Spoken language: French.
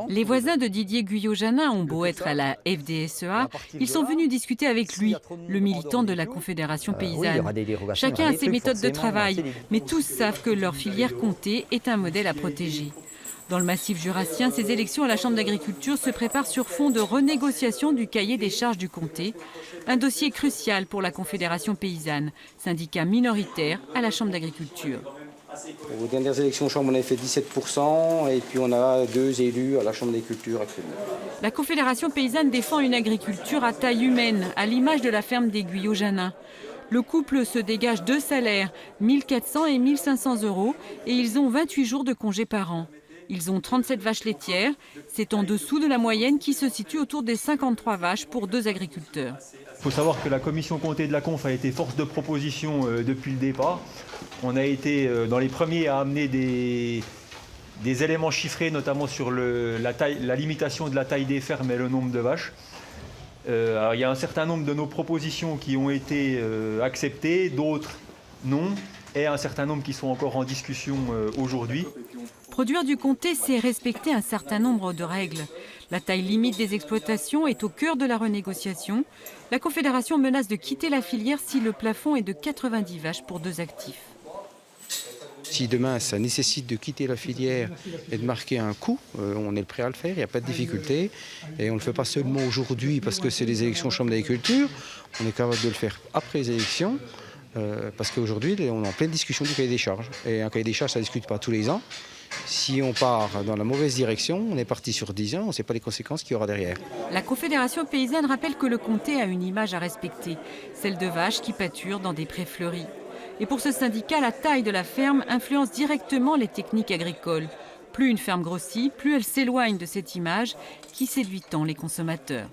Les voisins de Didier Guyot-Janin ont beau être à la FDSEA, ils sont venus discuter avec lui, le militant de la Confédération paysanne. Chacun a ses méthodes de travail, mais tous savent que leur filière comté est un modèle à protéger. Dans le massif jurassien, ces élections à la Chambre d'agriculture se préparent sur fond de renégociation du cahier des charges du comté, un dossier crucial pour la Confédération paysanne, syndicat minoritaire à la Chambre d'agriculture. Aux dernières élections Chambre, on a fait 17% et puis on a 2 élus à la Chambre d'agriculture actuellement. La Confédération paysanne défend une agriculture à taille humaine, à l'image de la ferme des Guyot-Janin. Le couple se dégage 2 salaires, 1 400 et 1 500 €, et ils ont 28 jours de congé par an. Ils ont 37 vaches laitières, c'est en dessous de la moyenne qui se situe autour des 53 vaches pour 2 agriculteurs. Il faut savoir que la commission comté de la Conf a été force de proposition depuis le départ. On a été dans les premiers à amener des éléments chiffrés, notamment sur la limitation de la taille des fermes et le nombre de vaches. Alors, il y a un certain nombre de nos propositions qui ont été acceptées, d'autres non, et un certain nombre qui sont encore en discussion aujourd'hui. Produire du comté, c'est respecter un certain nombre de règles. La taille limite des exploitations est au cœur de la renégociation. La Confédération menace de quitter la filière si le plafond est de 90 vaches pour 2 actifs. Si demain ça nécessite de quitter la filière et de marquer un coup, on est prêt à le faire, il n'y a pas de difficulté. Et on ne le fait pas seulement aujourd'hui parce que c'est les élections Chambre d'agriculture, on est capable de le faire après les élections. Parce qu'aujourd'hui, on est en pleine discussion du cahier des charges. Et un cahier des charges, ça ne discute pas tous les ans. Si on part dans la mauvaise direction, on est parti sur 10 ans, on ne sait pas les conséquences qu'il y aura derrière. La Confédération paysanne rappelle que le comté a une image à respecter, celle de vaches qui pâturent dans des prés fleuris. Et pour ce syndicat, la taille de la ferme influence directement les techniques agricoles. Plus une ferme grossit, plus elle s'éloigne de cette image qui séduit tant les consommateurs.